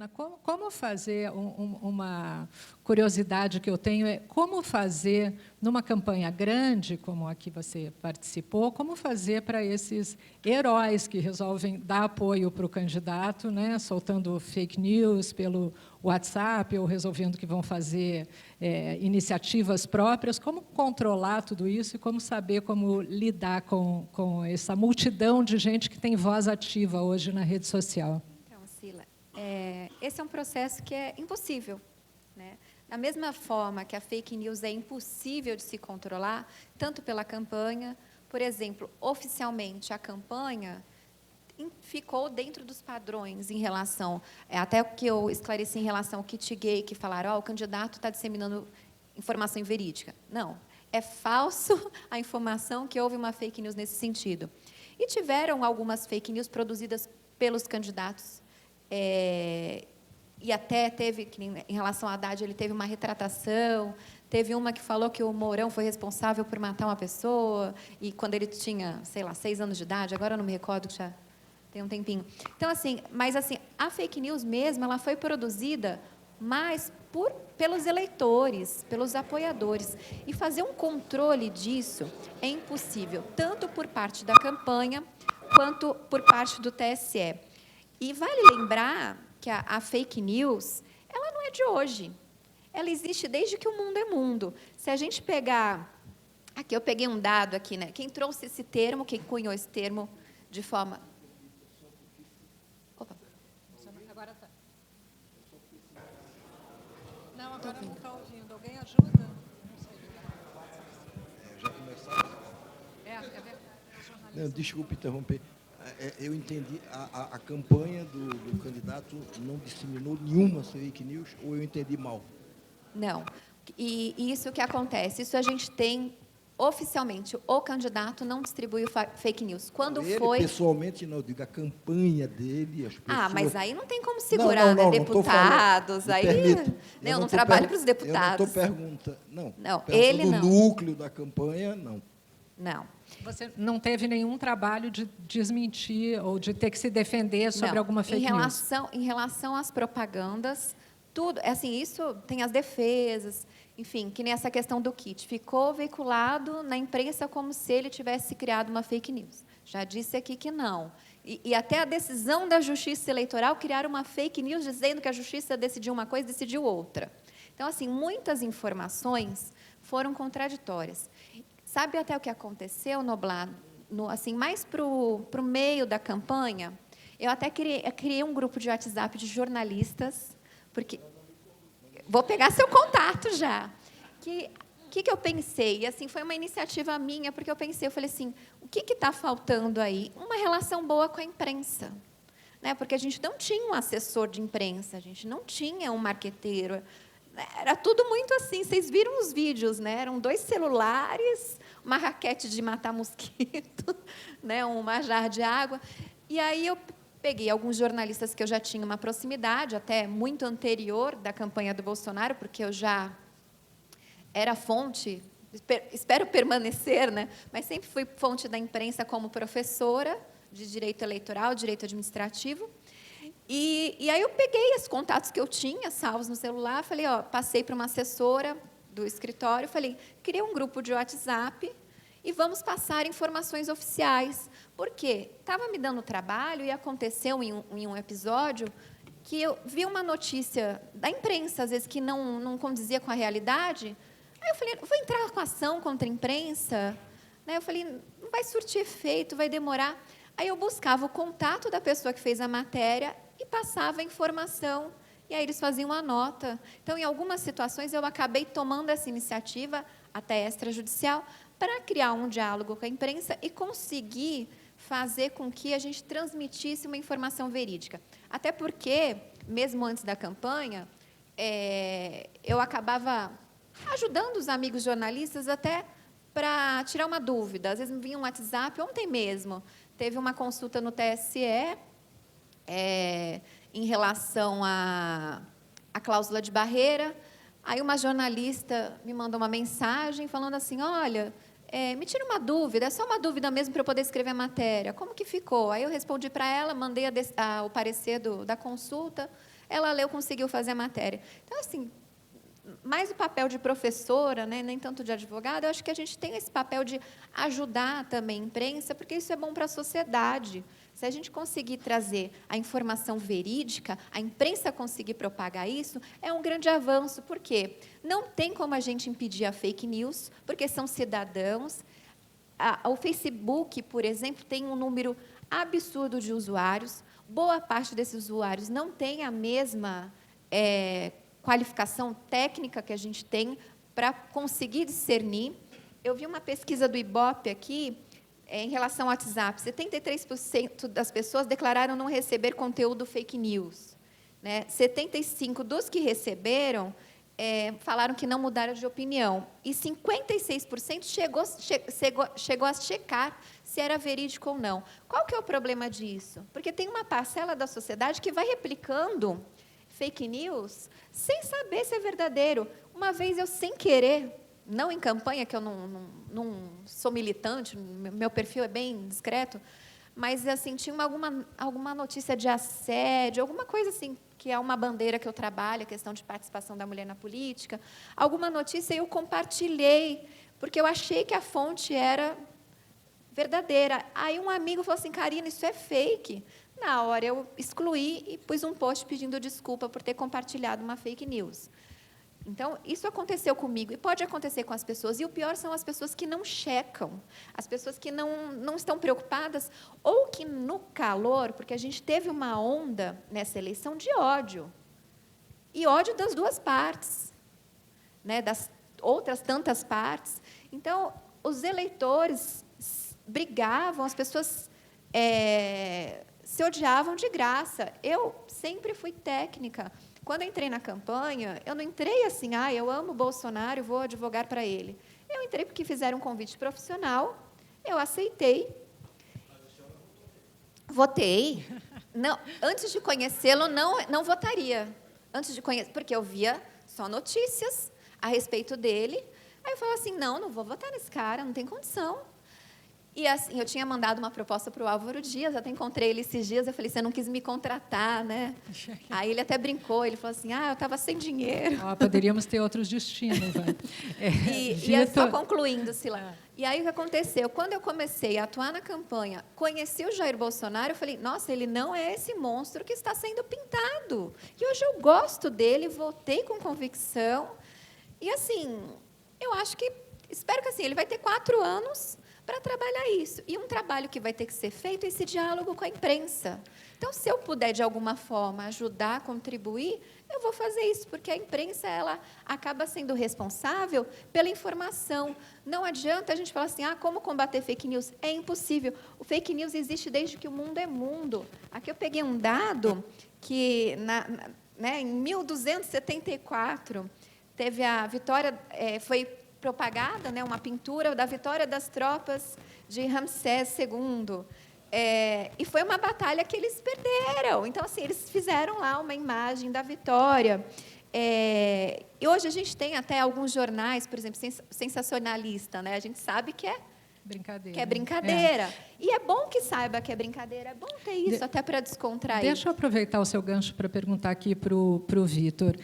Helena, como fazer, uma curiosidade que eu tenho é como fazer, numa campanha grande, como a que você participou, como fazer para esses heróis que resolvem dar apoio para o candidato, né, soltando fake news pelo WhatsApp ou resolvendo que vão fazer iniciativas próprias, como controlar tudo isso e como saber como lidar com essa multidão de gente que tem voz ativa hoje na rede social? Então, Sila, esse é um processo que é impossível, né? Da mesma forma que a fake news é impossível de se controlar, tanto pela campanha, por exemplo, oficialmente a campanha ficou dentro dos padrões em relação, até o que eu esclareci em relação ao kit gay, que falaram, o candidato está disseminando informação inverídica. Não, é falso a informação que houve uma fake news nesse sentido. E tiveram algumas fake news produzidas pelos candidatos, e até teve, em relação a Haddad, ele teve uma retratação, teve uma que falou que o Mourão foi responsável por matar uma pessoa, e quando ele tinha, sei lá, 6 anos de idade, agora eu não me recordo, que já tem um tempinho. Então, assim, mas assim, a fake news mesmo, ela foi produzida mais pelos eleitores, pelos apoiadores. E fazer um controle disso é impossível, tanto por parte da campanha, quanto por parte do TSE. E vale lembrar que a fake news, ela não é de hoje. Ela existe desde que o mundo é mundo. Se a gente pegar... Aqui eu peguei um dado aqui, né? Quem trouxe esse termo, quem cunhou esse termo de forma... Opa. Agora está. Não, agora não está ouvindo. Alguém ajuda? Não sei. Já começaram? Não, desculpe interromper. Eu entendi, a campanha do candidato não disseminou nenhuma fake news, ou eu entendi mal? Não. E isso que acontece, isso a gente tem oficialmente, o candidato não distribuiu fake news. Quando ele, foi... pessoalmente, não, eu digo a campanha dele, as pessoas... mas aí não tem como segurar, não, né? Deputados, aí... Eu não trabalho para os deputados. Eu não estou perguntando, não, ele não. Do núcleo da campanha, não. Não. Você não teve nenhum trabalho de desmentir ou de ter que se defender sobre alguma fake news? Em relação às propagandas, tudo, assim, isso tem as defesas, enfim, que nem essa questão do kit. Ficou veiculado na imprensa como se ele tivesse criado uma fake news. Já disse aqui que não. E até a decisão da Justiça Eleitoral criar uma fake news dizendo que a Justiça decidiu uma coisa e decidiu outra. Então, assim, muitas informações foram contraditórias. Sabe até o que aconteceu, Noblar? Assim, mais para o meio da campanha, eu até criei um grupo de WhatsApp de jornalistas, porque... Vou pegar seu contato já. O que eu pensei? E, assim, foi uma iniciativa minha, porque eu falei assim, o que está faltando aí? Uma relação boa com a imprensa. Né? Porque a gente não tinha um assessor de imprensa, a gente não tinha um marqueteiro. Era tudo muito assim, vocês viram os vídeos, né? Eram 2 celulares, uma raquete de matar mosquito, né? Uma jarra de água. E aí eu peguei alguns jornalistas que eu já tinha uma proximidade, até muito anterior da campanha do Bolsonaro, porque eu já era fonte, espero permanecer, né? Mas sempre fui fonte da imprensa como professora de direito eleitoral, direito administrativo. E aí eu peguei os contatos que eu tinha, salvos no celular, falei, passei para uma assessora do escritório, falei, criei um grupo de WhatsApp e vamos passar informações oficiais. Por quê? Estava me dando trabalho e aconteceu em um episódio que eu vi uma notícia da imprensa, às vezes, que não condizia com a realidade. Aí eu falei, vou entrar com ação contra a imprensa? Né? Eu falei, não vai surtir efeito, vai demorar. Aí eu buscava o contato da pessoa que fez a matéria e passava a informação, e aí eles faziam a nota. Então, em algumas situações, eu acabei tomando essa iniciativa, até extrajudicial, para criar um diálogo com a imprensa e conseguir fazer com que a gente transmitisse uma informação verídica. Até porque, mesmo antes da campanha, eu acabava ajudando os amigos jornalistas até para tirar uma dúvida. Às vezes me vinha um WhatsApp, ontem mesmo, teve uma consulta no TSE, em relação à cláusula de barreira. Aí uma jornalista me mandou uma mensagem falando assim, olha, me tira uma dúvida, é só uma dúvida mesmo para eu poder escrever a matéria. Como que ficou? Aí eu respondi para ela, mandei o parecer da consulta. ela leu, conseguiu fazer a matéria. Então, assim, mais o papel de professora, né, nem tanto de advogada, eu acho que a gente tem esse papel de ajudar também a imprensa, porque isso é bom para a sociedade. Se a gente conseguir trazer a informação verídica, a imprensa conseguir propagar isso, é um grande avanço. Por quê? Não tem como a gente impedir a fake news, porque são cidadãos. O Facebook, por exemplo, tem um número absurdo de usuários. Boa parte desses usuários não tem a mesma qualificação técnica que a gente tem para conseguir discernir. Eu vi uma pesquisa do Ibope aqui, em relação ao WhatsApp. 73% das pessoas declararam não receber conteúdo fake news, né? 75% dos que receberam falaram que não mudaram de opinião. E 56% chegou a checar se era verídico ou não. Qual que é o problema disso? Porque tem uma parcela da sociedade que vai replicando fake news sem saber se é verdadeiro. Uma vez eu, sem querer, não em campanha, que eu não sou militante, meu perfil é bem discreto, mas assim, tinha alguma notícia de assédio, alguma coisa assim, que é uma bandeira que eu trabalho, a questão de participação da mulher na política, alguma notícia eu compartilhei, porque eu achei que a fonte era verdadeira. Aí um amigo falou assim, Karina, isso é fake. Na hora eu excluí e pus um post pedindo desculpa por ter compartilhado uma fake news. Então, isso aconteceu comigo e pode acontecer com as pessoas. E o pior são as pessoas que não checam, as pessoas que não estão preocupadas, ou que no calor, porque a gente teve uma onda nessa eleição de ódio, e ódio das duas partes, né, das outras tantas partes. Então, os eleitores brigavam, as pessoas se odiavam de graça. Eu sempre fui técnica. Quando eu entrei na campanha, eu não entrei assim, eu amo o Bolsonaro, vou advogar para ele. Eu entrei porque fizeram um convite profissional, eu aceitei, votei. Não, antes de conhecê-lo, não votaria. Antes de conhecer, porque eu via só notícias a respeito dele. Aí eu falava assim, não vou votar nesse cara, não tem condição. E assim, eu tinha mandado uma proposta para o Álvaro Dias, até encontrei ele esses dias, eu falei, você não quis me contratar, né? Aí ele até brincou, ele falou assim, eu estava sem dinheiro. Poderíamos ter outros destinos. Né? E só concluindo-se lá. E aí o que aconteceu? Quando eu comecei a atuar na campanha, conheci o Jair Bolsonaro, eu falei, nossa, ele não é esse monstro que está sendo pintado. E hoje eu gosto dele, votei com convicção. E assim, eu acho que, espero que assim, ele vai ter 4 anos para trabalhar isso. E um trabalho que vai ter que ser feito é esse diálogo com a imprensa. Então, se eu puder, de alguma forma, ajudar, contribuir, eu vou fazer isso, porque a imprensa ela acaba sendo responsável pela informação. Não adianta a gente falar assim, como combater fake news? É impossível. O fake news existe desde que o mundo é mundo. Aqui eu peguei um dado que, em 1274, teve a vitória, foi propagada, né, uma pintura da vitória das tropas de Ramsés II. E foi uma batalha que eles perderam. Então, assim, eles fizeram lá uma imagem da vitória. E hoje a gente tem até alguns jornais, por exemplo, sensacionalista, né? A gente sabe que é brincadeira. E é bom que saiba que é brincadeira, é bom ter isso, até para descontrair. Deixa eu aproveitar o seu gancho para perguntar aqui para o Vitor.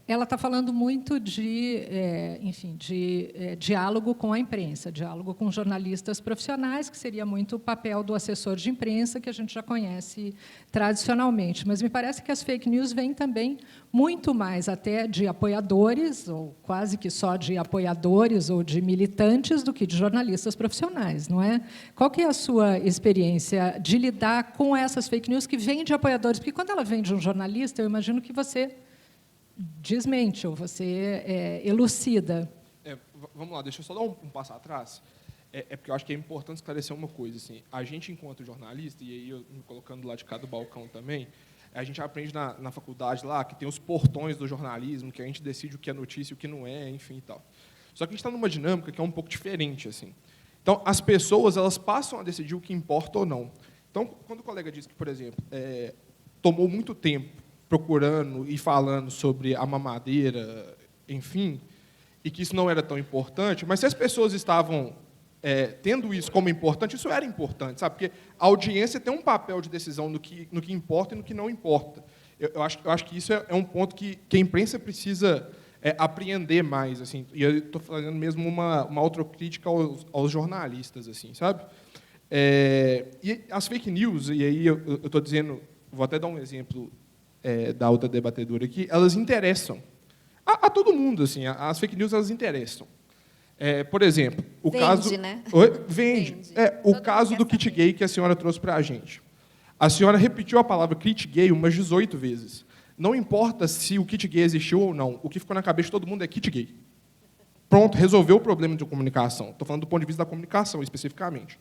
Ela está falando muito de diálogo com a imprensa, diálogo com jornalistas profissionais, que seria muito o papel do assessor de imprensa, que a gente já conhece tradicionalmente. Mas me parece que as fake news vêm também muito mais até de apoiadores, ou quase que só de apoiadores ou de militantes, do que de jornalistas profissionais, não é? Qual que é a sua experiência de lidar com essas fake news que vêm de apoiadores? Porque, quando ela vem de um jornalista, eu imagino que você desmente ou você elucida. Vamos lá, deixa eu só dar um passo atrás. Porque eu acho que é importante esclarecer uma coisa. Assim, a gente, enquanto jornalista, e aí eu me colocando lá de cá do balcão também, a gente aprende na faculdade lá que tem os portões do jornalismo, que a gente decide o que é notícia e o que não é, enfim e tal. Só que a gente está numa dinâmica que é um pouco diferente. Assim. Então, as pessoas elas passam a decidir o que importa ou não. Então, quando o colega diz que, por exemplo, tomou muito tempo procurando e falando sobre a mamadeira, enfim, e que isso não era tão importante, mas se as pessoas estavam tendo isso como importante, isso era importante, sabe? Porque a audiência tem um papel de decisão no que importa e no que não importa. Eu acho que isso é um ponto que a imprensa precisa apreender mais, assim. E eu estou fazendo mesmo uma autocrítica aos jornalistas, assim, sabe? E as fake news, e aí eu estou dizendo, vou até dar um exemplo da outra debatedora aqui, elas interessam a todo mundo, assim. As fake news elas interessam. Por exemplo, o Vende, caso, né? Vende. Vende. O Todo caso mundo do quer kit saber. gay que a senhora trouxe para a gente. A senhora repetiu a palavra kit gay umas 18 vezes. Não importa se o kit gay existiu ou não. O que ficou na cabeça de todo mundo é kit gay. Pronto, resolveu o problema de comunicação. Estou falando do ponto de vista da comunicação, especificamente.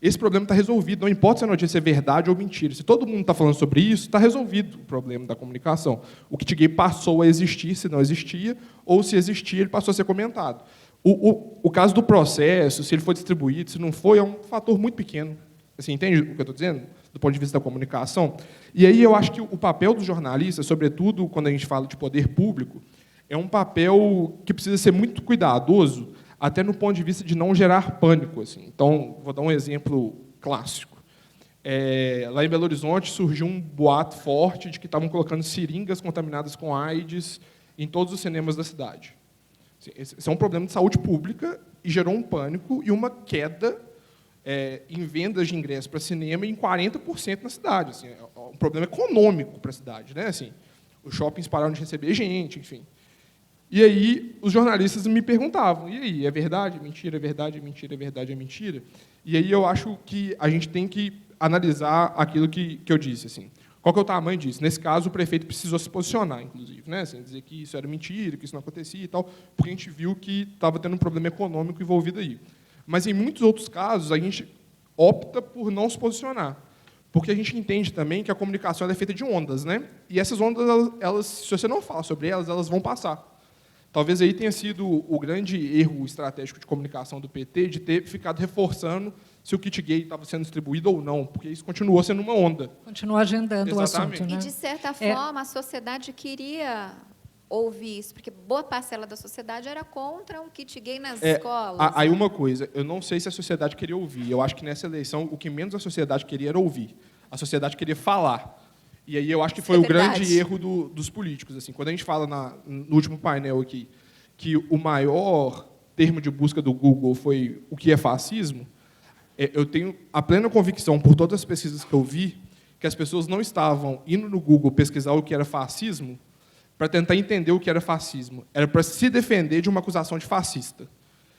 Esse problema está resolvido. Não importa se a notícia é verdade ou mentira. Se todo mundo está falando sobre isso, está resolvido o problema da comunicação. O kit gay passou a existir, se não existia, ou se existia, ele passou a ser comentado. O caso do processo, se ele foi distribuído, se não foi, é um fator muito pequeno. Assim, entende o que eu estou dizendo? Do ponto de vista da comunicação. E aí eu acho que o papel do jornalista, sobretudo quando a gente fala de poder público, é um papel que precisa ser muito cuidadoso, até no ponto de vista de não gerar pânico. Assim. Então, vou dar um exemplo clássico. Lá em Belo Horizonte surgiu um boato forte de que estavam colocando seringas contaminadas com AIDS em todos os cinemas da cidade. Esse é um problema de saúde pública e gerou um pânico e uma queda em vendas de ingressos para cinema em 40% na cidade. Assim, é um problema econômico para a cidade. Né? Assim, os shoppings pararam de receber gente, enfim. E aí os jornalistas me perguntavam, e aí, é verdade, é mentira, é verdade, é mentira, é verdade, é mentira? E aí eu acho que a gente tem que analisar aquilo que eu disse. Assim. Qual que é o tamanho disso? Nesse caso, o prefeito precisou se posicionar, inclusive, né? Assim, dizer que isso era mentira, que isso não acontecia e tal, porque a gente viu que estava tendo um problema econômico envolvido aí. Mas, em muitos outros casos, a gente opta por não se posicionar, porque a gente entende também que a comunicação ela é feita de ondas, né? E essas ondas, elas, se você não fala sobre elas, elas vão passar. Talvez aí tenha sido o grande erro estratégico de comunicação do PT, de ter ficado reforçando se o kit gay estava sendo distribuído ou não, porque isso continuou sendo uma onda. Continua agendando Exatamente. o assunto, né? E, de certa forma, a sociedade queria ouvir isso, porque boa parcela da sociedade era contra um kit gay nas escolas. Aí uma coisa, eu não sei se a sociedade queria ouvir. Eu acho que nessa eleição, o que menos a sociedade queria era ouvir. A sociedade queria falar. E aí eu acho que foi o grande erro dos políticos. Assim, quando a gente fala no último painel aqui que o maior termo de busca do Google foi o que é fascismo, eu tenho a plena convicção, por todas as pesquisas que eu vi, que as pessoas não estavam indo no Google pesquisar o que era fascismo para tentar entender o que era fascismo. Era para se defender de uma acusação de fascista.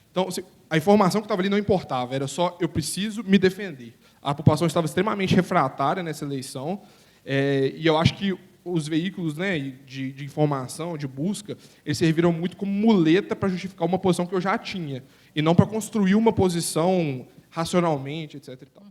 Então, a informação que estava ali não importava, era só eu preciso me defender. A população estava extremamente refratária nessa eleição, e eu acho que os veículos, né, de informação, de busca, eles serviram muito como muleta para justificar uma posição que eu já tinha, e não para construir uma posição racionalmente, etc. E tal.